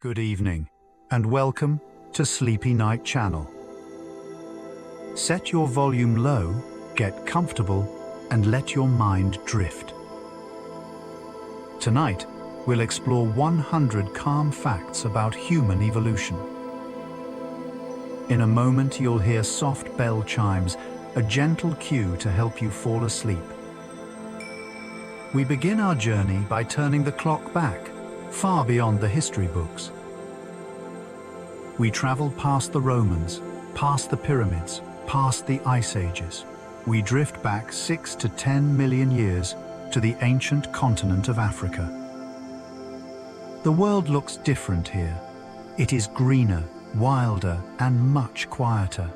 Good evening, and welcome to Sleepy Night Channel. Set your volume low, get comfortable, and let your mind drift. Tonight, we'll explore 100 calm facts about human evolution. In a moment, you'll hear soft bell chimes, a gentle cue to help you fall asleep. We begin our journey by turning the clock back, far beyond the history books. We travel past the Romans, past the pyramids, past the ice ages. We drift back 6 to 10 million years to the ancient continent of Africa. The world looks different here. It is greener, wilder, and much quieter.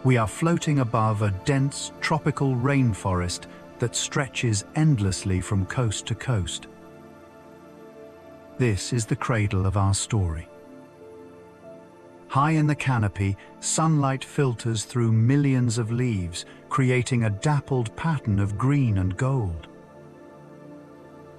We are floating above a dense tropical rainforest that stretches endlessly from coast to coast. This is the cradle of our story. High in the canopy, sunlight filters through millions of leaves, creating a dappled pattern of green and gold.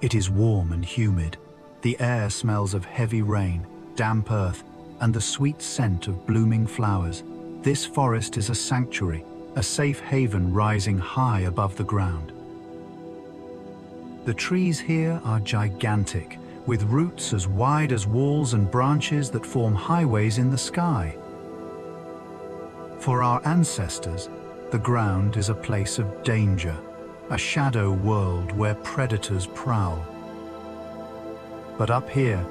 It is warm and humid. The air smells of heavy rain, damp earth, and the sweet scent of blooming flowers. This forest is a sanctuary, a safe haven rising high above the ground. The trees here are gigantic, with roots as wide as walls and branches that form highways in the sky. For our ancestors, the ground is a place of danger, a shadow world where predators prowl. But up here,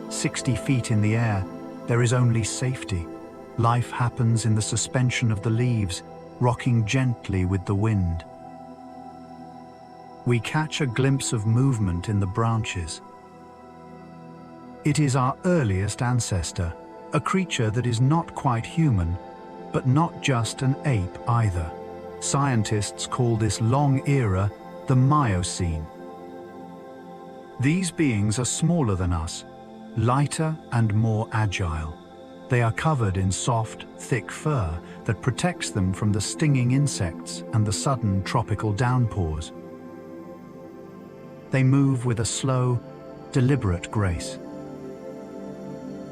60 feet in the air, there is only safety. Life happens in the suspension of the leaves, rocking gently with the wind. We catch a glimpse of movement in the branches. It is our earliest ancestor, a creature that is not quite human, but not just an ape either. Scientists call this long era the Miocene. These beings are smaller than us, lighter and more agile. They are covered in soft, thick fur that protects them from the stinging insects and the sudden tropical downpours. They move with a slow, deliberate grace.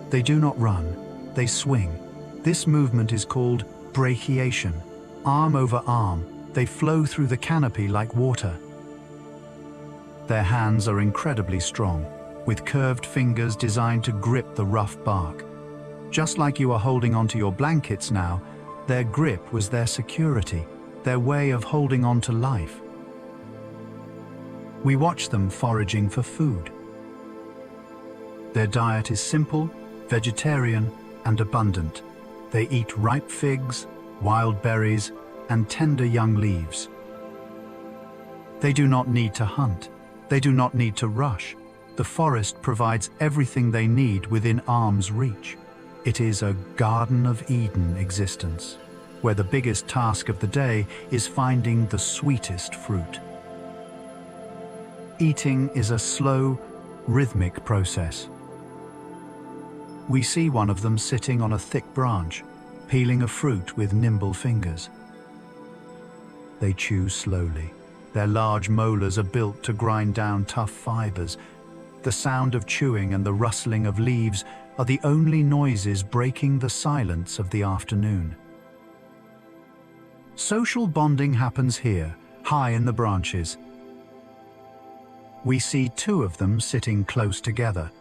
They do not run, they swing. This movement is called brachiation. Arm over arm, they flow through the canopy like water. Their hands are incredibly strong, with curved fingers designed to grip the rough bark. Just like you are holding onto your blankets now, their grip was their security, their way of holding on to life. We watch them foraging for food. Their diet is simple, vegetarian, and abundant. They eat ripe figs, wild berries, and tender young leaves. They do not need to hunt. They do not need to rush. The forest provides everything they need within arm's reach. It is a Garden of Eden existence, where the biggest task of the day is finding the sweetest fruit. Eating is a slow, rhythmic process. We see one of them sitting on a thick branch, peeling a fruit with nimble fingers. They chew slowly. Their large molars are built to grind down tough fibers. The sound of chewing and the rustling of leaves are the only noises breaking the silence of the afternoon. Social bonding happens here, high in the branches. We see two of them sitting close together,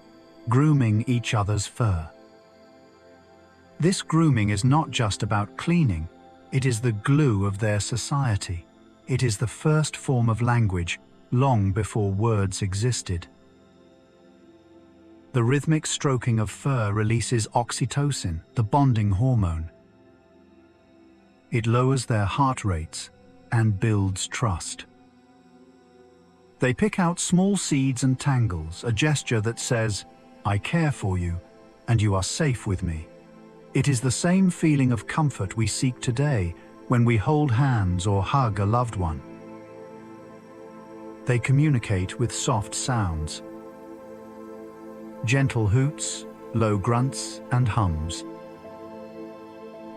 grooming each other's fur. This grooming is not just about cleaning, it is the glue of their society. It is the first form of language, long before words existed. The rhythmic stroking of fur releases oxytocin, the bonding hormone. It lowers their heart rates and builds trust. They pick out small seeds and tangles, a gesture that says, "I care for you, and you are safe with me." It is the same feeling of comfort we seek today when we hold hands or hug a loved one. They communicate with soft sounds. Gentle hoots, low grunts, and hums.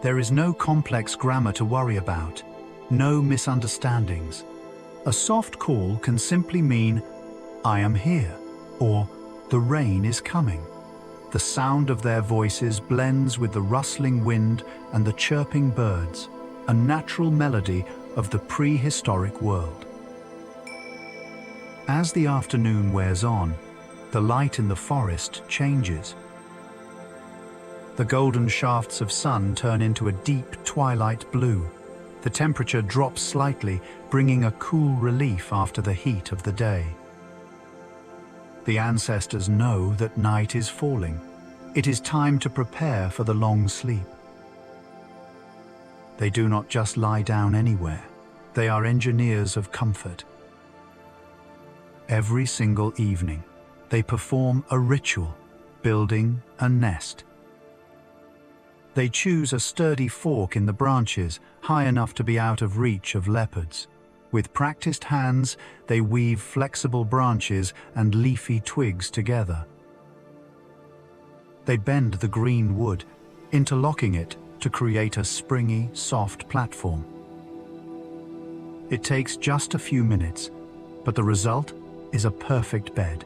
There is no complex grammar to worry about, no misunderstandings. A soft call can simply mean, "I am here," or "the rain is coming." The sound of their voices blends with the rustling wind and the chirping birds, a natural melody of the prehistoric world. As the afternoon wears on, the light in the forest changes. The golden shafts of sun turn into a deep twilight blue. The temperature drops slightly, bringing a cool relief after the heat of the day. The ancestors know that night is falling. It is time to prepare for the long sleep. They do not just lie down anywhere. They are engineers of comfort. Every single evening, they perform a ritual, building a nest. They choose a sturdy fork in the branches, high enough to be out of reach of leopards. With practiced hands, they weave flexible branches and leafy twigs together. They bend the green wood, interlocking it to create a springy, soft platform. It takes just a few minutes, but the result is a perfect bed.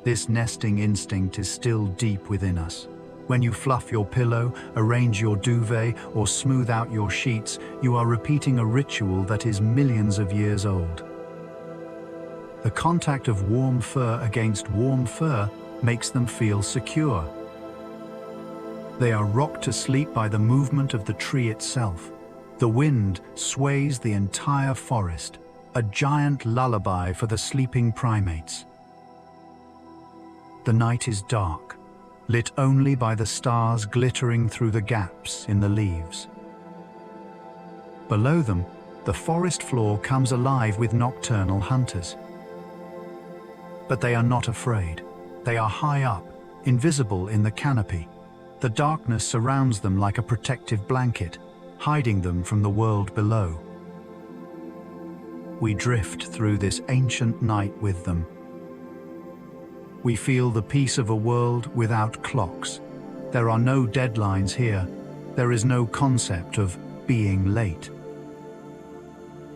This nesting instinct is still deep within us. When you fluff your pillow, arrange your duvet, or smooth out your sheets, you are repeating a ritual that is millions of years old. The contact of warm fur against warm fur makes them feel secure. They are rocked to sleep by the movement of the tree itself. The wind sways the entire forest, a giant lullaby for the sleeping primates. The night is dark, lit only by the stars glittering through the gaps in the leaves. Below them, the forest floor comes alive with nocturnal hunters. But they are not afraid. They are high up, invisible in the canopy. The darkness surrounds them like a protective blanket, hiding them from the world below. We drift through this ancient night with them. We feel the peace of a world without clocks. There are no deadlines here. There is no concept of being late.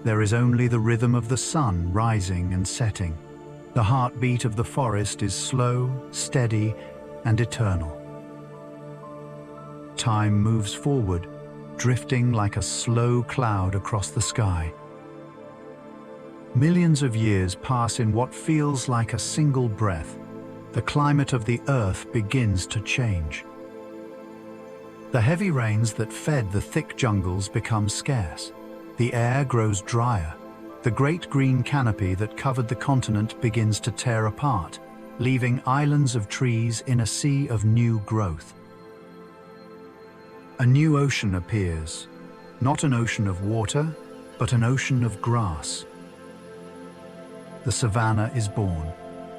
There is only the rhythm of the sun rising and setting. The heartbeat of the forest is slow, steady, and eternal. Time moves forward, drifting like a slow cloud across the sky. Millions of years pass in what feels like a single breath. The climate of the earth begins to change. The heavy rains that fed the thick jungles become scarce. The air grows drier. The great green canopy that covered the continent begins to tear apart, leaving islands of trees in a sea of new growth. A new ocean appears, not an ocean of water, but an ocean of grass. The savanna is born.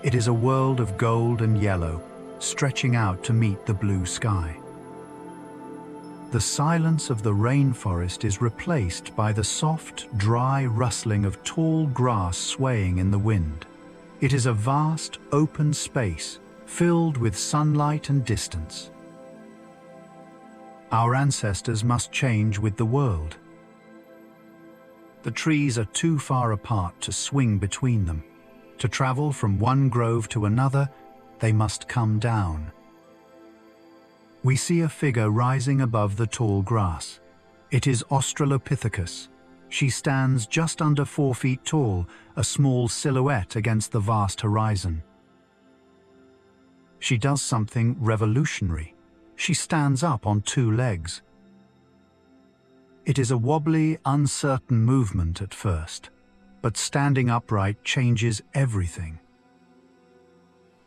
It is a world of gold and yellow, stretching out to meet the blue sky. The silence of the rainforest is replaced by the soft, dry rustling of tall grass swaying in the wind. It is a vast, open space, filled with sunlight and distance. Our ancestors must change with the world. The trees are too far apart to swing between them. To travel from one grove to another, they must come down. We see a figure rising above the tall grass. It is Australopithecus. She stands just under 4 feet tall, a small silhouette against the vast horizon. She does something revolutionary. She stands up on 2 legs. It is a wobbly, uncertain movement at first, but standing upright changes everything.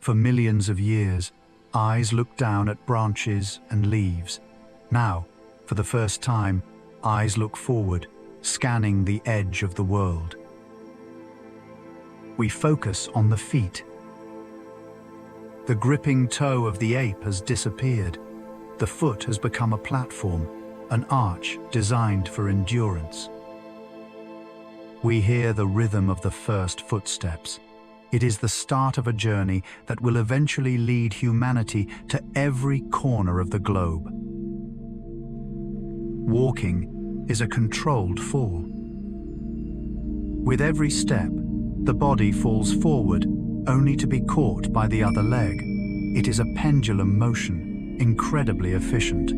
For millions of years, eyes look down at branches and leaves. Now, for the first time, eyes look forward, scanning the edge of the world. We focus on the feet. The gripping toe of the ape has disappeared. The foot has become a platform, an arch designed for endurance. We hear the rhythm of the first footsteps. It is the start of a journey that will eventually lead humanity to every corner of the globe. Walking is a controlled fall. With every step, the body falls forward, only to be caught by the other leg. It is a pendulum motion, incredibly efficient.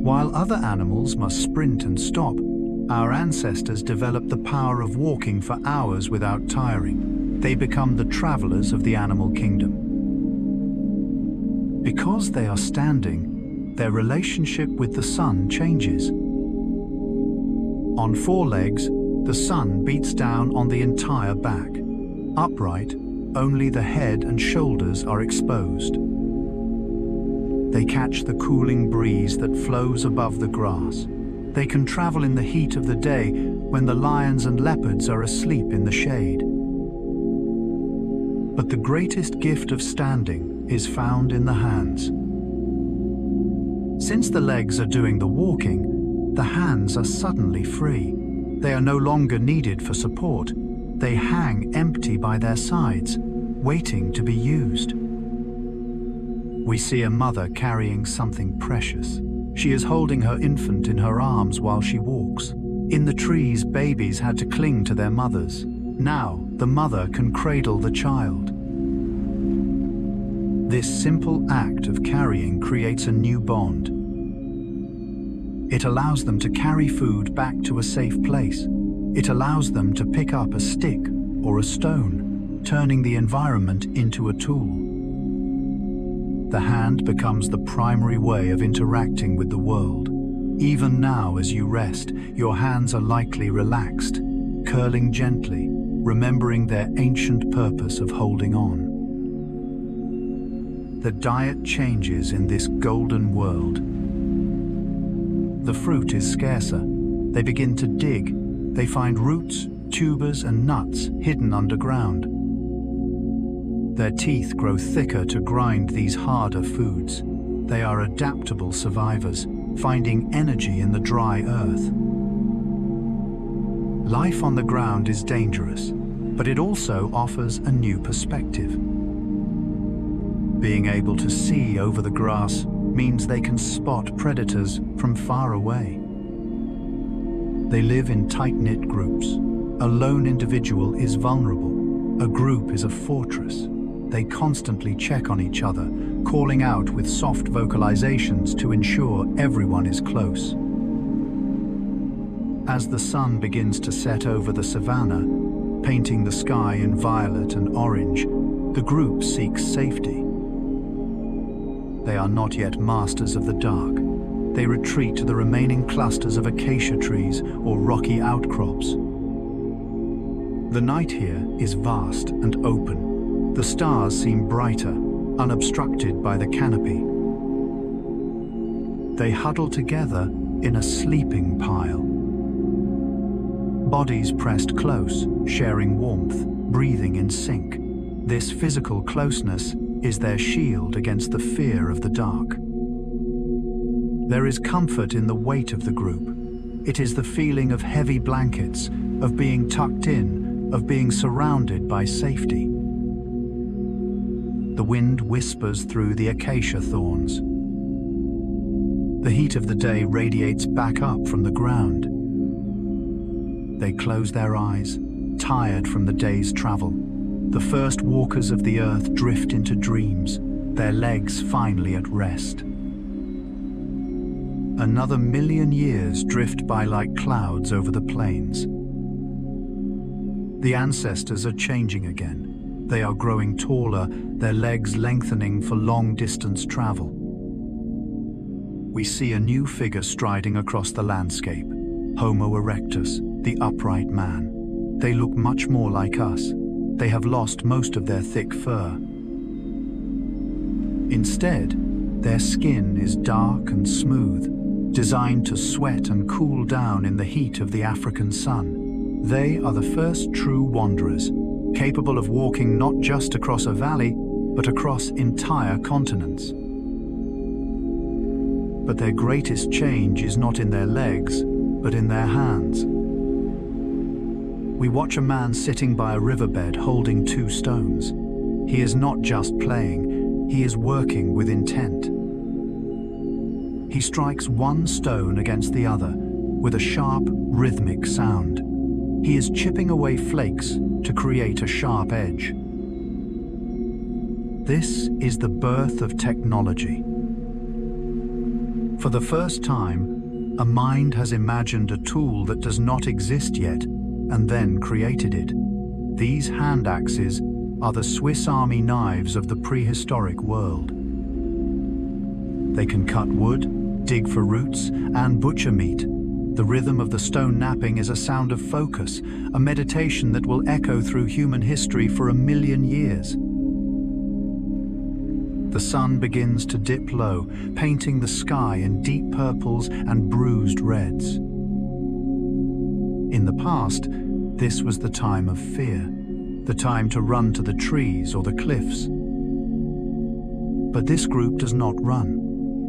While other animals must sprint and stop, our ancestors developed the power of walking for hours without tiring. They become the travelers of the animal kingdom. Because they are standing, their relationship with the sun changes. On four legs, the sun beats down on the entire back. Upright, only the head and shoulders are exposed. They catch the cooling breeze that flows above the grass. They can travel in the heat of the day when the lions and leopards are asleep in the shade. But the greatest gift of standing is found in the hands. Since the legs are doing the walking, the hands are suddenly free. They are no longer needed for support. They hang empty by their sides, waiting to be used. We see a mother carrying something precious. She is holding her infant in her arms while she walks. In the trees, babies had to cling to their mothers. Now, the mother can cradle the child. This simple act of carrying creates a new bond. It allows them to carry food back to a safe place. It allows them to pick up a stick or a stone, turning the environment into a tool. The hand becomes the primary way of interacting with the world. Even now, as you rest, your hands are likely relaxed, curling gently, remembering their ancient purpose of holding on. The diet changes in this golden world. The fruit is scarcer. They begin to dig. They find roots, tubers, and nuts hidden underground. Their teeth grow thicker to grind these harder foods. They are adaptable survivors, finding energy in the dry earth. Life on the ground is dangerous, but it also offers a new perspective. Being able to see over the grass means they can spot predators from far away. They live in tight-knit groups. A lone individual is vulnerable. A group is a fortress. They constantly check on each other, calling out with soft vocalizations to ensure everyone is close. As the sun begins to set over the savannah, painting the sky in violet and orange, the group seeks safety. They are not yet masters of the dark. They retreat to the remaining clusters of acacia trees or rocky outcrops. The night here is vast and open. The stars seem brighter, unobstructed by the canopy. They huddle together in a sleeping pile. Bodies pressed close, sharing warmth, breathing in sync. This physical closeness is their shield against the fear of the dark. There is comfort in the weight of the group. It is the feeling of heavy blankets, of being tucked in, of being surrounded by safety. The wind whispers through the acacia thorns. The heat of the day radiates back up from the ground. They close their eyes, tired from the day's travel. The first walkers of the earth drift into dreams, their legs finally at rest. Another 1,000,000 years drift by like clouds over the plains. The ancestors are changing again. They are growing taller, their legs lengthening for long-distance travel. We see a new figure striding across the landscape, Homo erectus, the upright man. They look much more like us. They have lost most of their thick fur. Instead, their skin is dark and smooth, designed to sweat and cool down in the heat of the African sun. They are the first true wanderers, capable of walking not just across a valley, but across entire continents. But their greatest change is not in their legs, but in their hands. We watch a man sitting by a riverbed holding 2 stones. He is not just playing, he is working with intent. He strikes one stone against the other with a sharp, rhythmic sound. He is chipping away flakes to create a sharp edge. This is the birth of technology. For the first time, a mind has imagined a tool that does not exist yet, and then created it. These hand axes are the Swiss Army knives of the prehistoric world. They can cut wood, dig for roots, and butcher meat. The rhythm of the stone knapping is a sound of focus, a meditation that will echo through human history for 1,000,000 years. The sun begins to dip low, painting the sky in deep purples and bruised reds. In the past, this was the time of fear, the time to run to the trees or the cliffs. But this group does not run.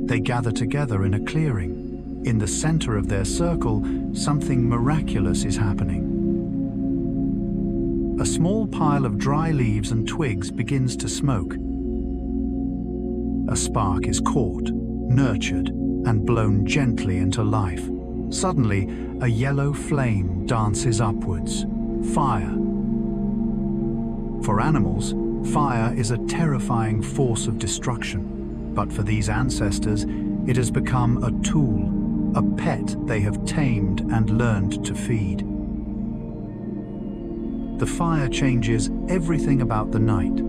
They gather together in a clearing. In the center of their circle, something miraculous is happening. A small pile of dry leaves and twigs begins to smoke. A spark is caught, nurtured, and blown gently into life. Suddenly, a yellow flame dances upwards. Fire. For animals, fire is a terrifying force of destruction. But for these ancestors, it has become a tool, a pet they have tamed and learned to feed. The fire changes everything about the night.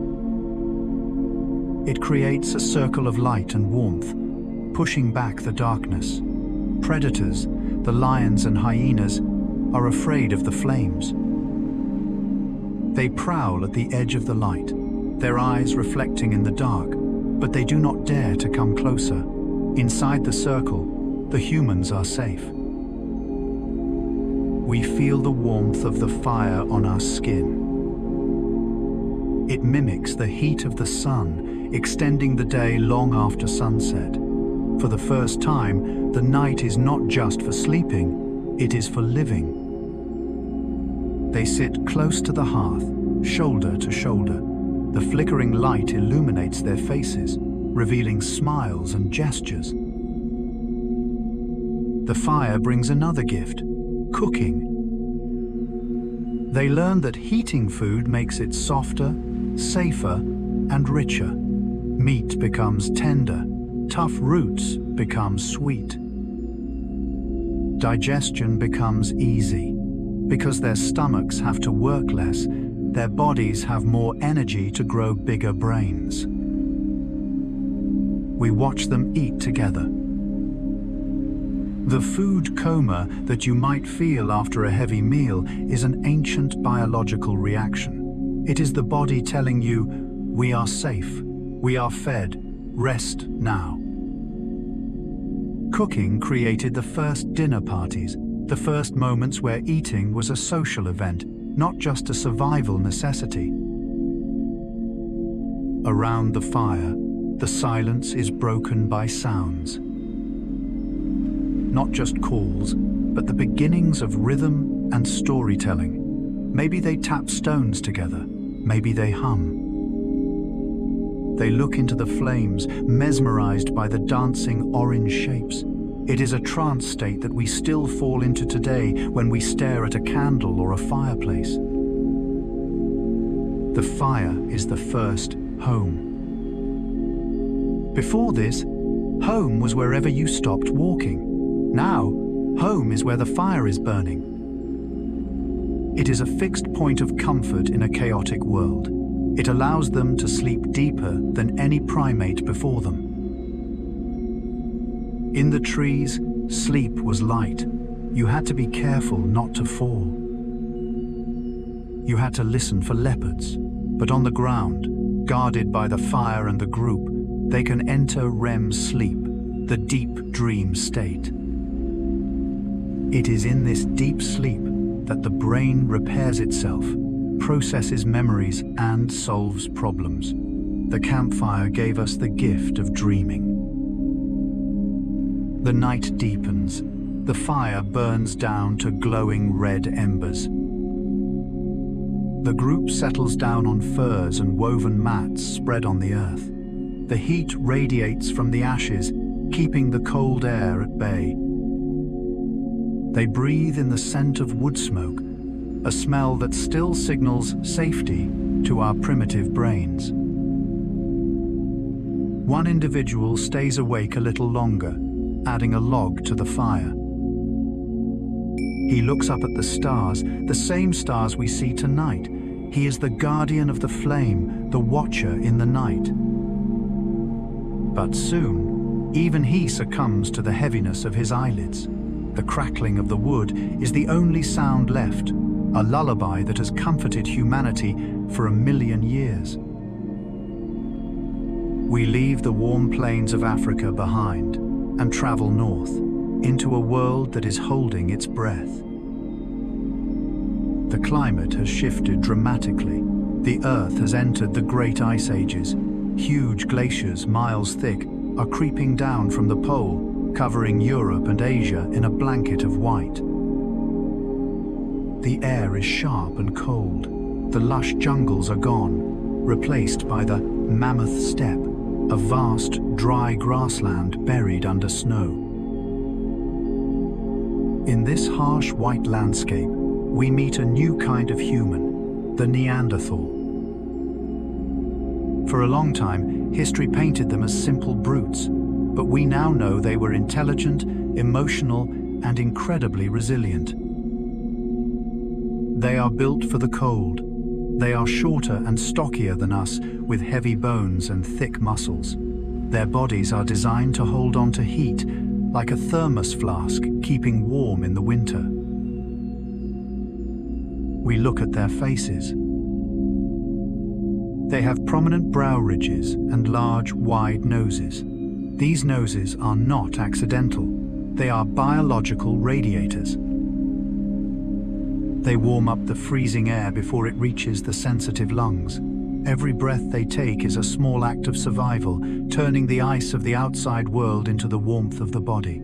It creates a circle of light and warmth, pushing back the darkness. Predators, the lions and hyenas, are afraid of the flames. They prowl at the edge of the light, their eyes reflecting in the dark, but they do not dare to come closer. Inside the circle, the humans are safe. We feel the warmth of the fire on our skin. It mimics the heat of the sun, extending the day long after sunset. For the first time, the night is not just for sleeping, it is for living. They sit close to the hearth, shoulder to shoulder. The flickering light illuminates their faces, revealing smiles and gestures. The fire brings another gift: cooking. They learn that heating food makes it softer, safer, and richer. Meat becomes tender, tough roots become sweet. Digestion becomes easy. Because their stomachs have to work less, their bodies have more energy to grow bigger brains. We watch them eat together. The food coma that you might feel after a heavy meal is an ancient biological reaction. It is the body telling you, we are safe, we are fed, rest now. Cooking created the first dinner parties, the first moments where eating was a social event, not just a survival necessity. Around the fire, the silence is broken by sounds. Not just calls, but the beginnings of rhythm and storytelling. Maybe they tap stones together, maybe they hum. They look into the flames, mesmerized by the dancing orange shapes. It is a trance state that we still fall into today when we stare at a candle or a fireplace. The fire is the first home. Before this, home was wherever you stopped walking. Now, home is where the fire is burning. It is a fixed point of comfort in a chaotic world. It allows them to sleep deeper than any primate before them. In the trees, sleep was light. You had to be careful not to fall. You had to listen for leopards, but on the ground, guarded by the fire and the group, they can enter REM sleep, the deep dream state. It is in this deep sleep that the brain repairs itself, processes memories, and solves problems. The campfire gave us the gift of dreaming. The night deepens. The fire burns down to glowing red embers. The group settles down on furs and woven mats spread on the earth. The heat radiates from the ashes, keeping the cold air at bay. They breathe in the scent of wood smoke, a smell that still signals safety to our primitive brains. One individual stays awake a little longer, adding a log to the fire. He looks up at the stars, the same stars we see tonight. He is the guardian of the flame, the watcher in the night. But soon, even he succumbs to the heaviness of his eyelids. The crackling of the wood is the only sound left, a lullaby that has comforted humanity for 1,000,000 years. We leave the warm plains of Africa behind and travel north into a world that is holding its breath. The climate has shifted dramatically. The Earth has entered the great ice ages. Huge glaciers, miles thick, are creeping down from the pole, covering Europe and Asia in a blanket of white. The air is sharp and cold. The lush jungles are gone, replaced by the mammoth steppe, a vast, dry grassland buried under snow. In this harsh white landscape, we meet a new kind of human, the Neanderthal. For a long time, history painted them as simple brutes, but we now know they were intelligent, emotional, and incredibly resilient. They are built for the cold. They are shorter and stockier than us, with heavy bones and thick muscles. Their bodies are designed to hold on to heat, like a thermos flask keeping warm in the winter. We look at their faces. They have prominent brow ridges and large, wide noses. These noses are not accidental. They are biological radiators. They warm up the freezing air before it reaches the sensitive lungs. Every breath they take is a small act of survival, turning the ice of the outside world into the warmth of the body.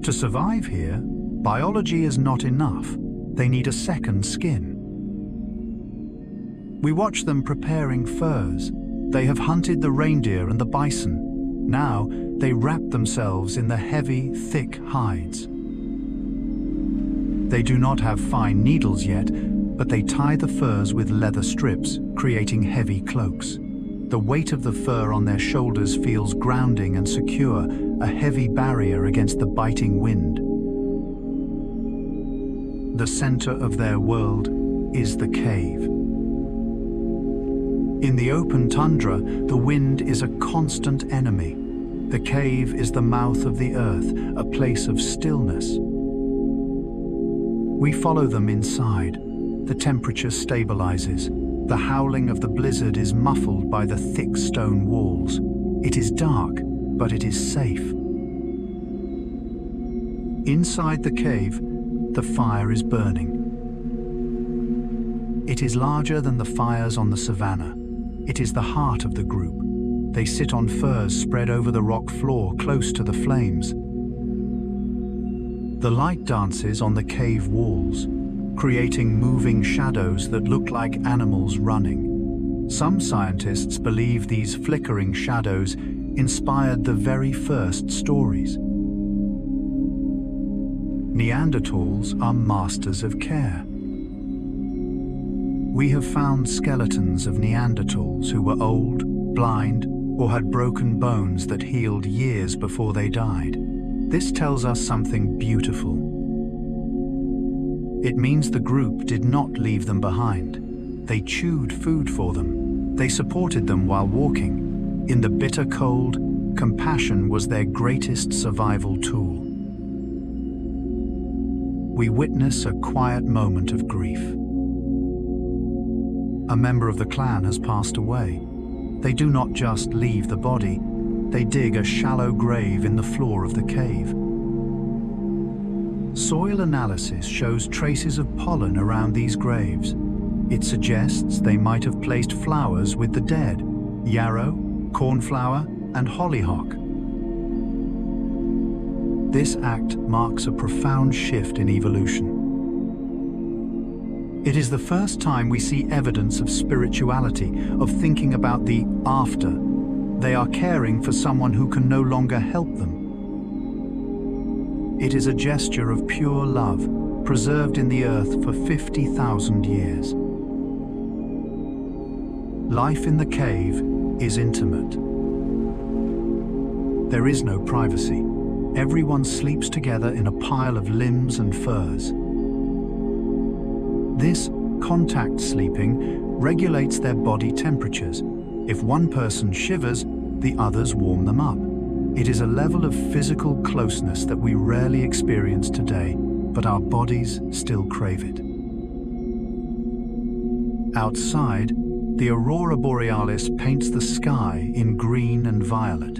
To survive here, biology is not enough. They need a second skin. We watch them preparing furs. They have hunted the reindeer and the bison. Now they wrap themselves in the heavy, thick hides. They do not have fine needles yet, but they tie the furs with leather strips, creating heavy cloaks. The weight of the fur on their shoulders feels grounding and secure, a heavy barrier against the biting wind. The center of their world is the cave. In the open tundra, the wind is a constant enemy. The cave is the mouth of the earth, a place of stillness. We follow them inside. The temperature stabilizes. The howling of the blizzard is muffled by the thick stone walls. It is dark, but it is safe. Inside the cave, the fire is burning. It is larger than the fires on the savannah. It is the heart of the group. They sit on furs spread over the rock floor close to the flames. The light dances on the cave walls, creating moving shadows that look like animals running. Some scientists believe these flickering shadows inspired the very first stories. Neanderthals are masters of care. We have found skeletons of Neanderthals who were old, blind, or had broken bones that healed years before they died. This tells us something beautiful. It means the group did not leave them behind. They chewed food for them. They supported them while walking. In the bitter cold, compassion was their greatest survival tool. We witness a quiet moment of grief. A member of the clan has passed away. They do not just leave the body, they dig a shallow grave in the floor of the cave. Soil analysis shows traces of pollen around these graves. It suggests they might have placed flowers with the dead: yarrow, cornflower, and hollyhock. This act marks a profound shift in evolution. It is the first time we see evidence of spirituality, of thinking about the after. They are caring for someone who can no longer help them. It is a gesture of pure love, preserved in the earth for 50,000 years. Life in the cave is intimate. There is no privacy. Everyone sleeps together in a pile of limbs and furs. This contact sleeping regulates their body temperatures. If one person shivers, the others warm them up. It is a level of physical closeness that we rarely experience today, but our bodies still crave it. Outside, the aurora borealis paints the sky in green and violet.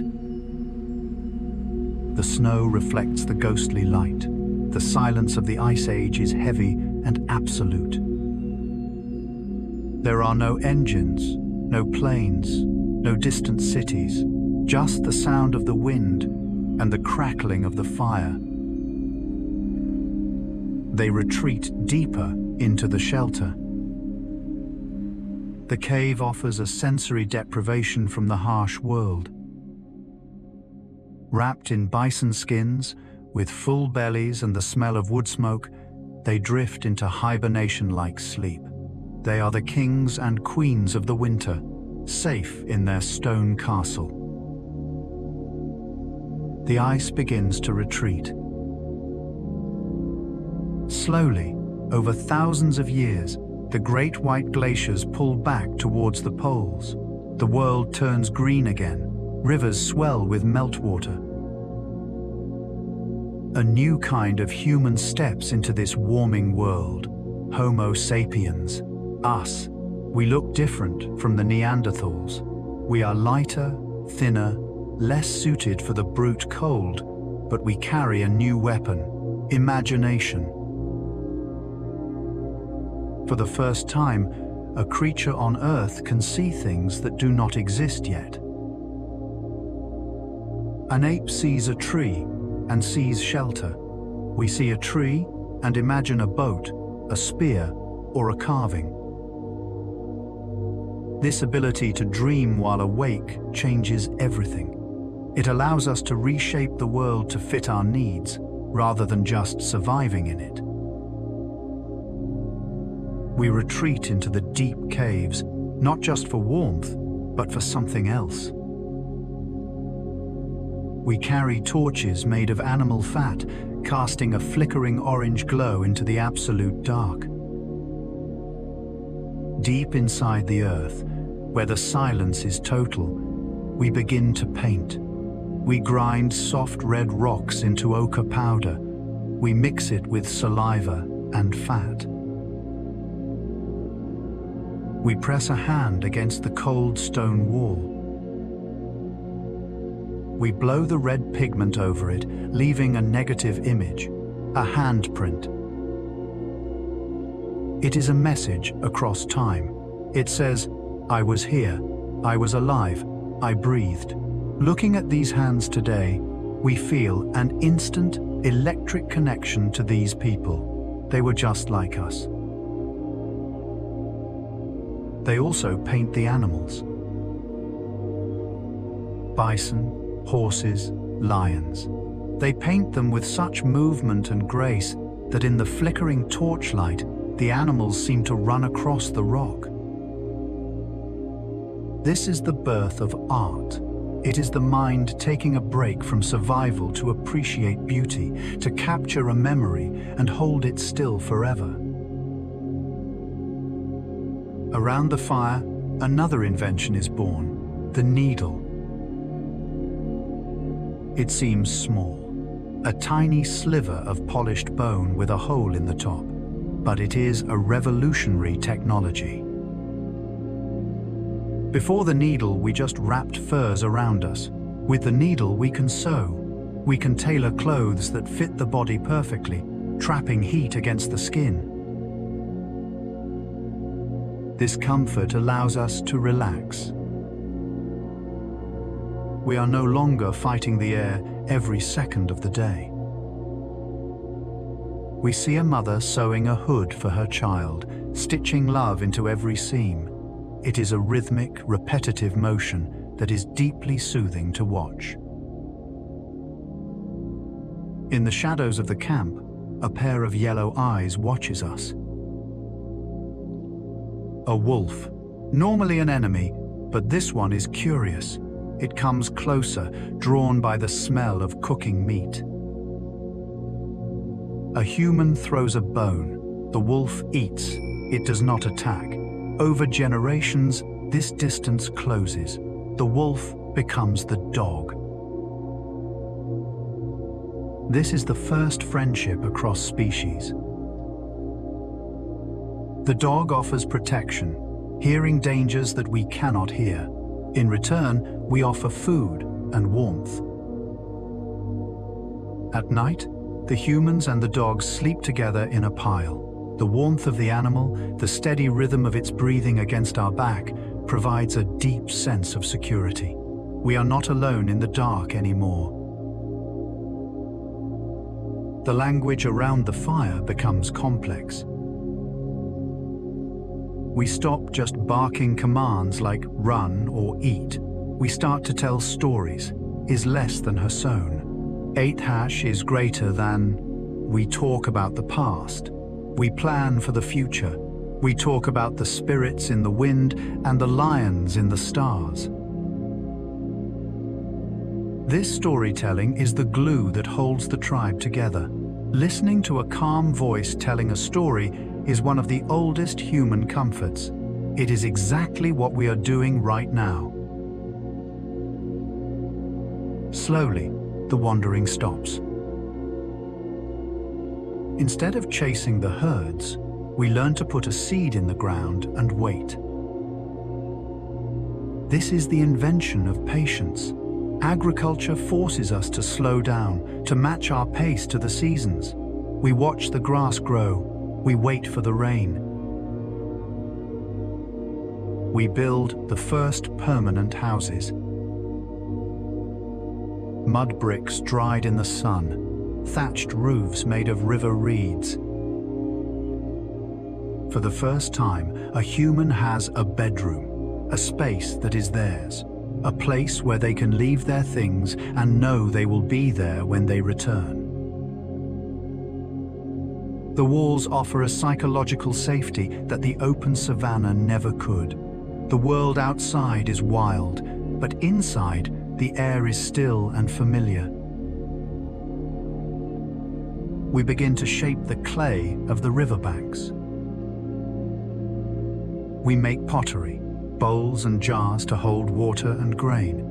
The snow reflects the ghostly light. The silence of the Ice Age is heavy and absolute. There are no engines, no planes, no distant cities, just the sound of the wind and the crackling of the fire. They retreat deeper into the shelter. The cave offers a sensory deprivation from the harsh world. Wrapped in bison skins, with full bellies and the smell of wood smoke, they drift into hibernation-like sleep. They are the kings and queens of the winter, safe in their stone castle. The ice begins to retreat. Slowly, over thousands of years, the great white glaciers pull back towards the poles. The world turns green again. Rivers swell with meltwater. A new kind of human steps into this warming world. Homo sapiens. Us. We look different from the Neanderthals. We are lighter, thinner, less suited for the brute cold, but we carry a new weapon: imagination. For the first time, a creature on Earth can see things that do not exist yet. An ape sees a tree and sees shelter. We see a tree and imagine a boat, a spear, or a carving. This ability to dream while awake changes everything. It allows us to reshape the world to fit our needs, rather than just surviving in it. We retreat into the deep caves, not just for warmth, but for something else. We carry torches made of animal fat, casting a flickering orange glow into the absolute dark. Deep inside the earth, where the silence is total, we begin to paint. We grind soft red rocks into ochre powder. We mix it with saliva and fat. We press a hand against the cold stone wall. We blow the red pigment over it, leaving a negative image, a handprint. It is a message across time. It says, "I was here, I was alive, I breathed." Looking at these hands today, we feel an instant electric connection to these people. They were just like us. They also paint the animals. Bison, horses, lions. They paint them with such movement and grace that in the flickering torchlight, the animals seem to run across the rock. This is the birth of art. It is the mind taking a break from survival to appreciate beauty, to capture a memory and hold it still forever. Around the fire, another invention is born, the needle. It seems small, a tiny sliver of polished bone with a hole in the top, but it is a revolutionary technology. Before the needle, we just wrapped furs around us. With the needle, we can sew. We can tailor clothes that fit the body perfectly, trapping heat against the skin. This comfort allows us to relax. We are no longer fighting the air every second of the day. We see a mother sewing a hood for her child, stitching love into every seam. It is a rhythmic, repetitive motion that is deeply soothing to watch. In the shadows of the camp, a pair of yellow eyes watches us. A wolf, normally an enemy, But this one is curious. It comes closer, drawn by the smell of cooking meat. A human throws a bone. The wolf eats. It does not attack. Over generations, this distance closes. The wolf becomes the dog. This is the first friendship across species. The dog offers protection, hearing dangers that we cannot hear. In return, we offer food and warmth. At night, the humans and the dogs sleep together in a pile. The warmth of the animal, the steady rhythm of its breathing against our back, provides a deep sense of security. We are not alone in the dark anymore. The language around the fire becomes complex. We stop just barking commands like run or eat. We start to tell stories. Is less than Hasson. 8 hash is greater than. We talk about the past. We plan for the future. We talk about the spirits in the wind and the lions in the stars. This storytelling is the glue that holds the tribe together. Listening to a calm voice telling a story is one of the oldest human comforts. It is exactly what we are doing right now. Slowly, the wandering stops. Instead of chasing the herds, we learn to put a seed in the ground and wait. This is the invention of patience. Agriculture forces us to slow down, to match our pace to the seasons. We watch the grass grow. We wait for the rain. We build the first permanent houses. Mud bricks dried in the sun, thatched roofs made of river reeds. For the first time, a human has a bedroom, a space that is theirs, a place where they can leave their things and know they will be there when they return. The walls offer a psychological safety that the open savanna never could. The world outside is wild, but inside, the air is still and familiar. We begin to shape the clay of the riverbanks. We make pottery, bowls and jars to hold water and grain.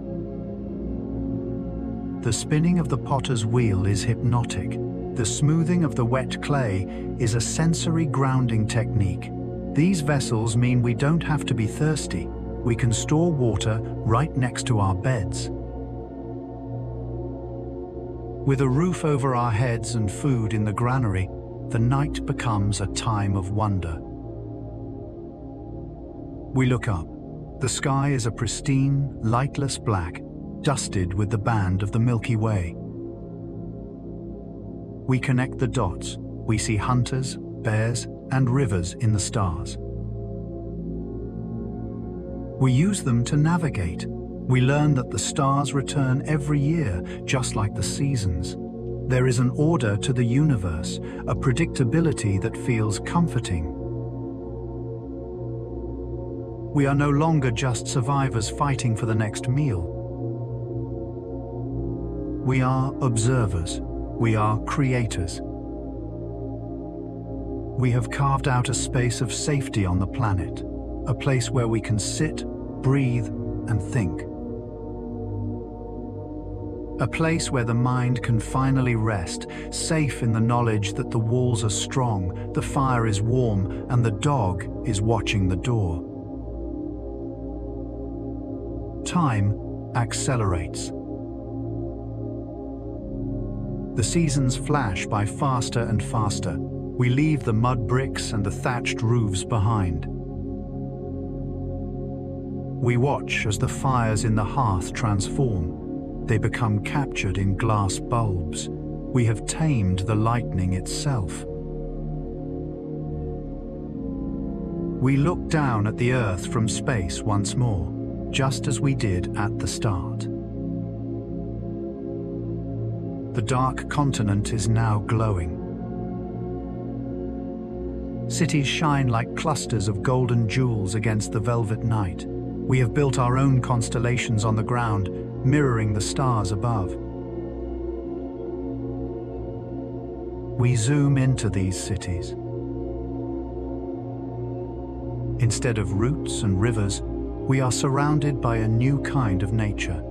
The spinning of the potter's wheel is hypnotic. The smoothing of the wet clay is a sensory grounding technique. These vessels mean we don't have to be thirsty. We can store water right next to our beds. With a roof over our heads and food in the granary, the night becomes a time of wonder. We look up. The sky is a pristine, lightless black, dusted with the band of the Milky Way. We connect the dots. We see hunters, bears, and rivers in the stars. We use them to navigate. We learn that the stars return every year, just like the seasons. There is an order to the universe, a predictability that feels comforting. We are no longer just survivors fighting for the next meal. We are observers. We are creators. We have carved out a space of safety on the planet, a place where we can sit, breathe, and think. A place where the mind can finally rest, safe in the knowledge that the walls are strong, the fire is warm, and the dog is watching the door. Time accelerates. The seasons flash by faster and faster. We leave the mud bricks and the thatched roofs behind. We watch as the fires in the hearth transform. They become captured in glass bulbs. We have tamed the lightning itself. We look down at the Earth from space once more, just as we did at the start. The dark continent is now glowing. Cities shine like clusters of golden jewels against the velvet night. We have built our own constellations on the ground, mirroring the stars above. We zoom into these cities. Instead of routes and rivers, we are surrounded by a new kind of nature.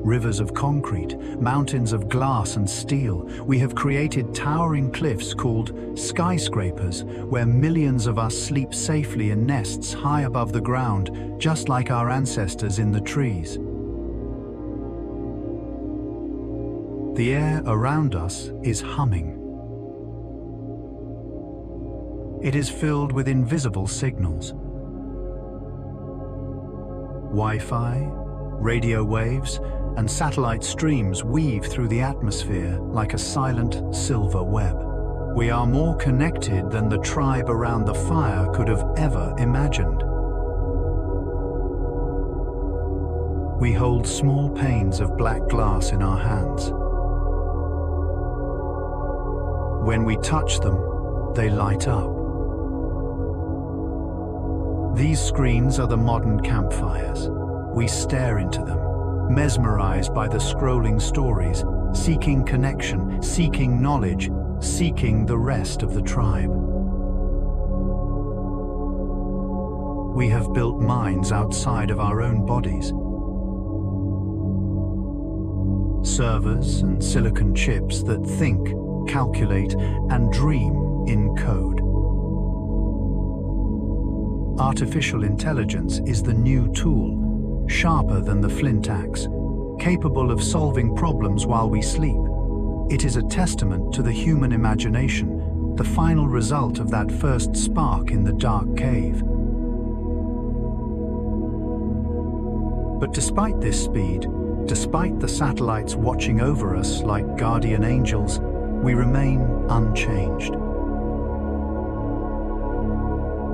Rivers of concrete, mountains of glass and steel. We have created towering cliffs called skyscrapers, where millions of us sleep safely in nests high above the ground, just like our ancestors in the trees. The air around us is humming. It is filled with invisible signals. Wi-Fi, radio waves, and satellite streams weave through the atmosphere like a silent silver web. We are more connected than the tribe around the fire could have ever imagined. We hold small panes of black glass in our hands. When we touch them, they light up. These screens are the modern campfires. We stare into them, mesmerized by the scrolling stories, seeking connection, seeking knowledge, seeking the rest of the tribe. We have built minds outside of our own bodies. Servers and silicon chips that think, calculate, and dream in code. Artificial intelligence is the new tool, sharper than the flint axe, capable of solving problems while we sleep. It is a testament to the human imagination, the final result of that first spark in the dark cave. But despite this speed, despite the satellites watching over us like guardian angels, we remain unchanged.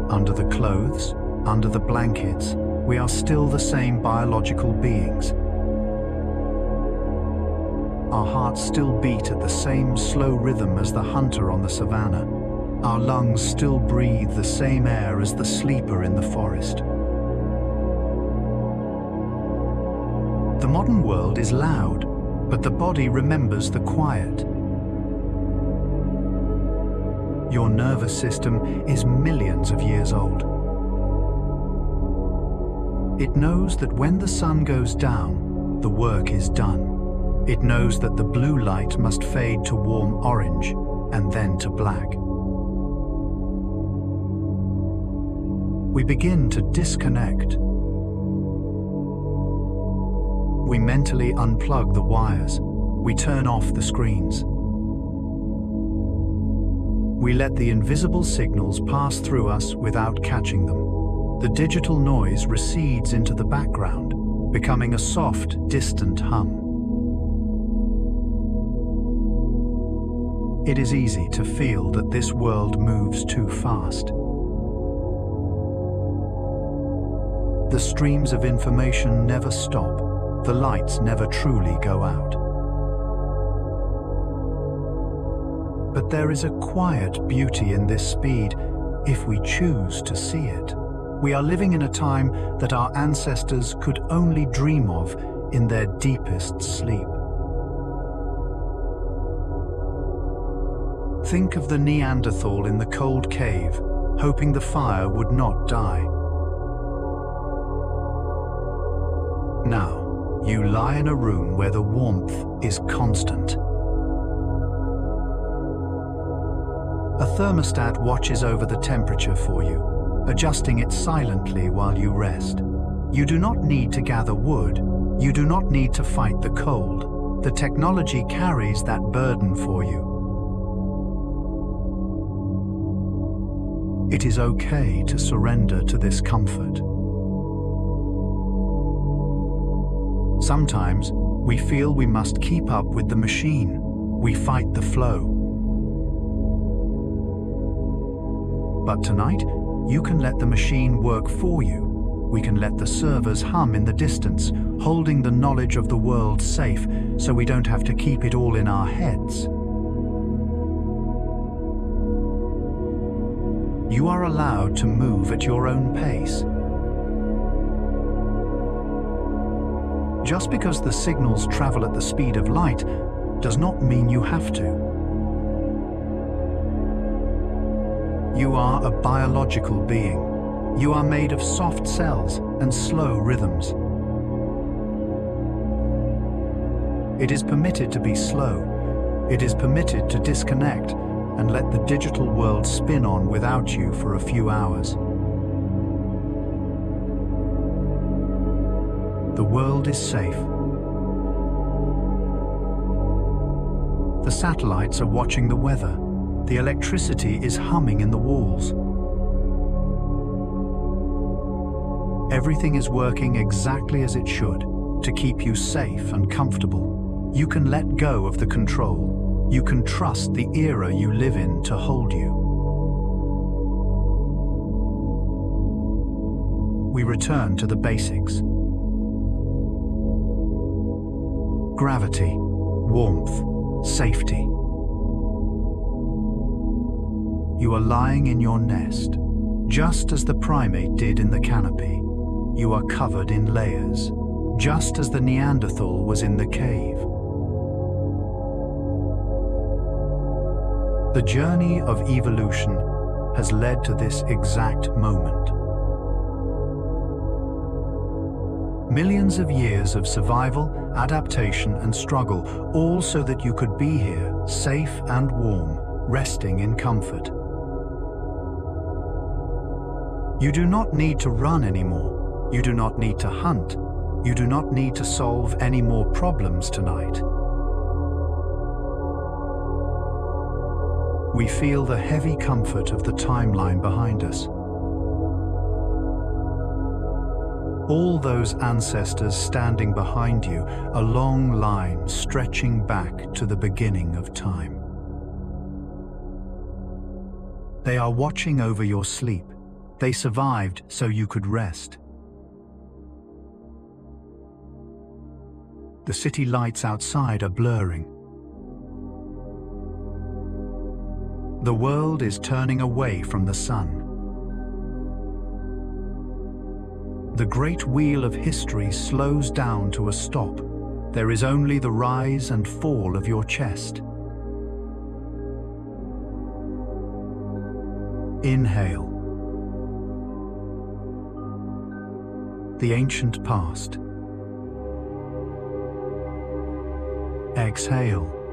Under the clothes, under the blankets, we are still the same biological beings. Our hearts still beat at the same slow rhythm as the hunter on the savannah. Our lungs still breathe the same air as the sleeper in the forest. The modern world is loud, but the body remembers the quiet. Your nervous system is millions of years old. It knows that when the sun goes down, the work is done. It knows that the blue light must fade to warm orange and then to black. We begin to disconnect. We mentally unplug the wires. We turn off the screens. We let the invisible signals pass through us without catching them. The digital noise recedes into the background, becoming a soft, distant hum. It is easy to feel that this world moves too fast. The streams of information never stop. The lights never truly go out. But there is a quiet beauty in this speed, if we choose to see it. We are living in a time that our ancestors could only dream of in their deepest sleep. Think of the Neanderthal in the cold cave, hoping the fire would not die. Now, you lie in a room where the warmth is constant. A thermostat watches over the temperature for you, adjusting it silently while you rest. You do not need to gather wood. You do not need to fight the cold. The technology carries that burden for you. It is okay to surrender to this comfort. Sometimes we feel we must keep up with the machine. We fight the flow. But tonight, you can let the machine work for you. We can let the servers hum in the distance, holding the knowledge of the world safe so we don't have to keep it all in our heads. You are allowed to move at your own pace. Just because the signals travel at the speed of light does not mean you have to. You are a biological being. You are made of soft cells and slow rhythms. It is permitted to be slow. It is permitted to disconnect and let the digital world spin on without you for a few hours. The world is safe. The satellites are watching the weather. The electricity is humming in the walls. Everything is working exactly as it should to keep you safe and comfortable. You can let go of the control. You can trust the era you live in to hold you. We return to the basics. Gravity, warmth, safety. You are lying in your nest, just as the primate did in the canopy. You are covered in layers, just as the Neanderthal was in the cave. The journey of evolution has led to this exact moment. Millions of years of survival, adaptation, and struggle, all so that you could be here, safe and warm, resting in comfort. You do not need to run anymore. You do not need to hunt. You do not need to solve any more problems tonight. We feel the heavy comfort of the timeline behind us. All those ancestors standing behind you, a long line stretching back to the beginning of time. They are watching over your sleep. They survived so you could rest. The city lights outside are blurring. The world is turning away from the sun. The great wheel of history slows down to a stop. There is only the rise and fall of your chest. Inhale. The ancient past. Exhale.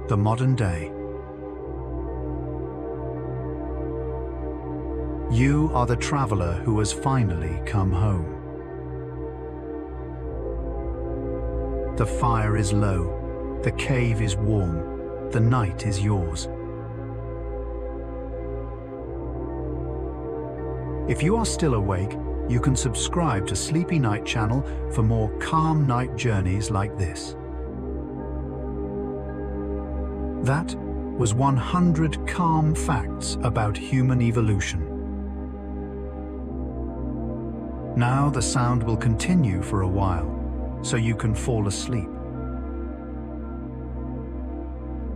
The modern day. You are the traveler who has finally come home. The fire is low, the cave is warm, the night is yours. If you are still awake, you can subscribe to Sleepy Night channel for more calm night journeys like this. That was 100 calm facts about human evolution. Now the sound will continue for a while, so you can fall asleep.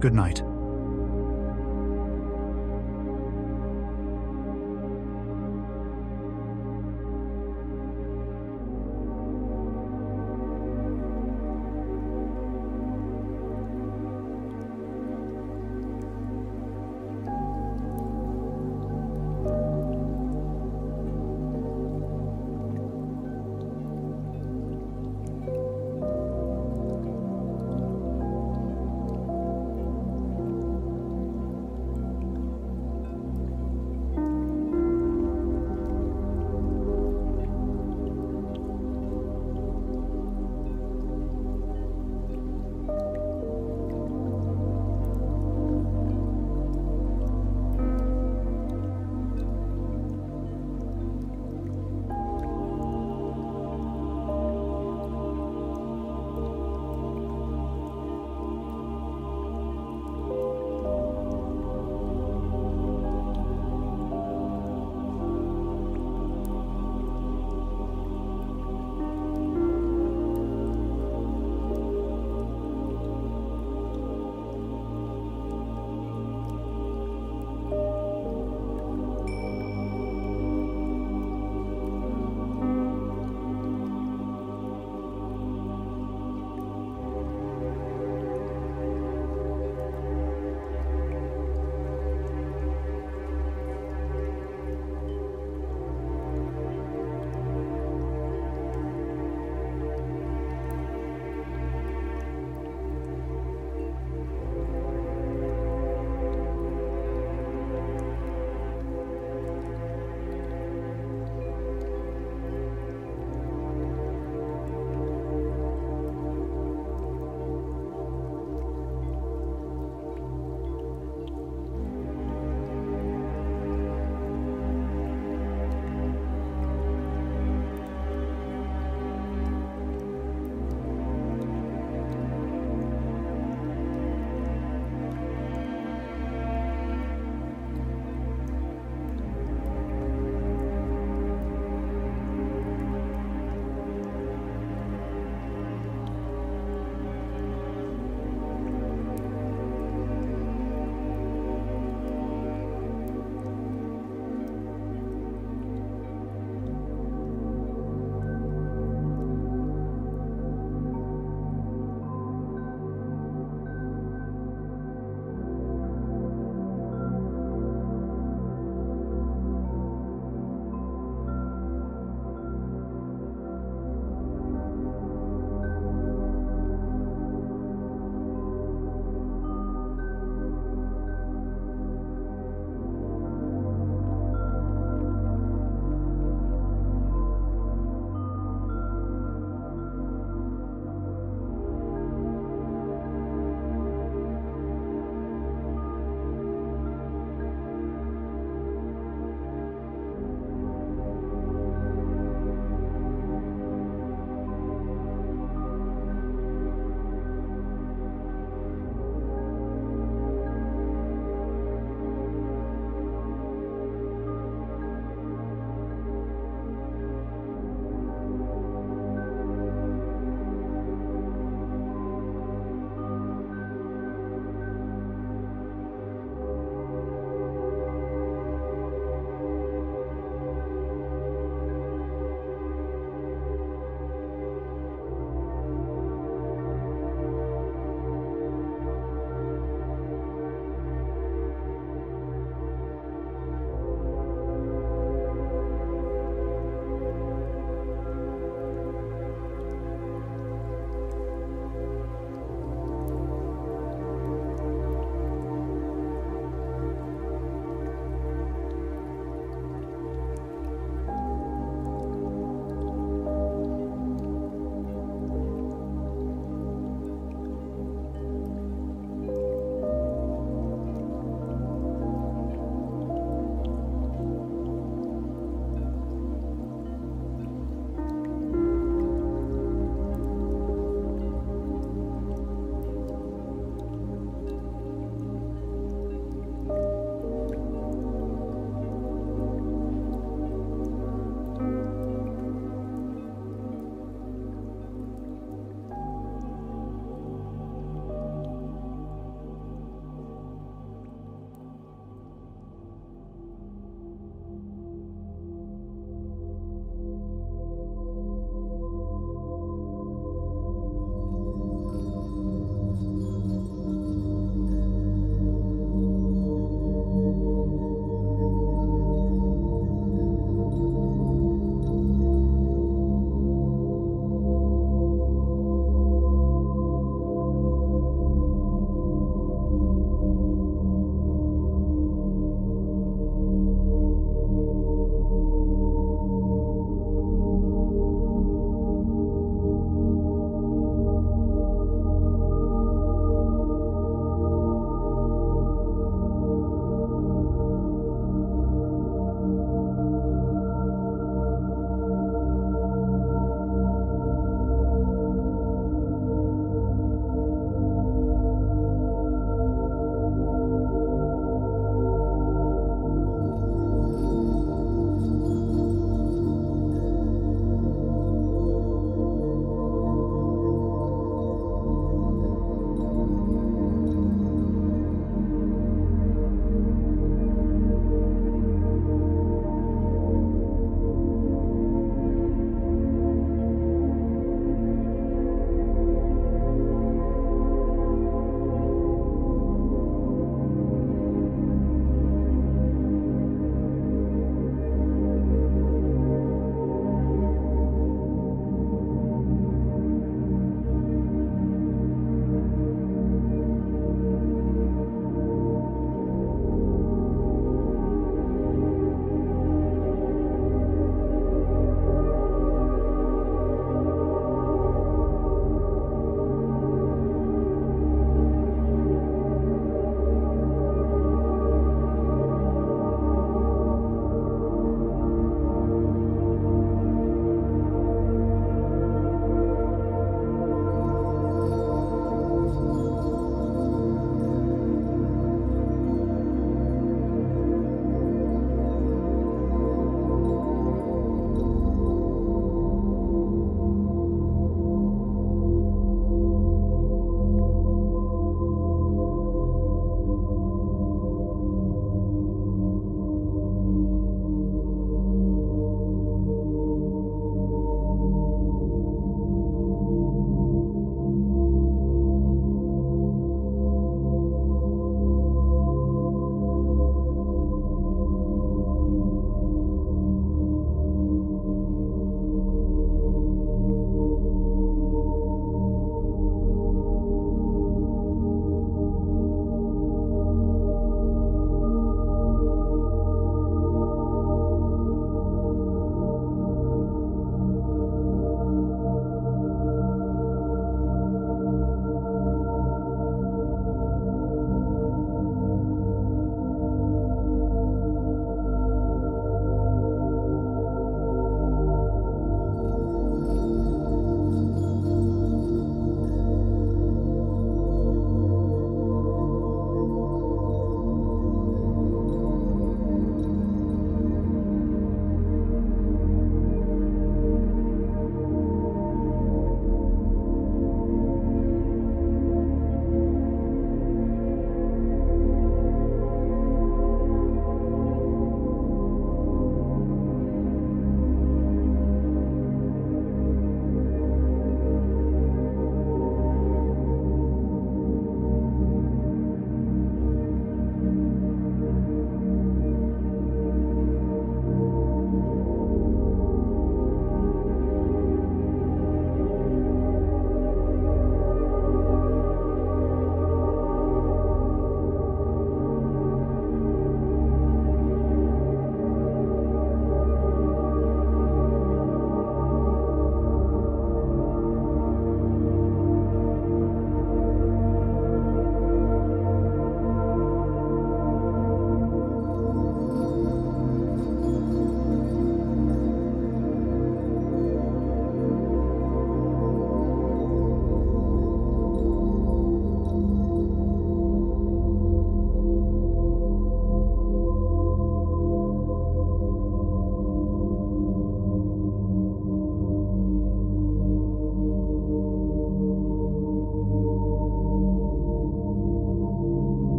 Good night.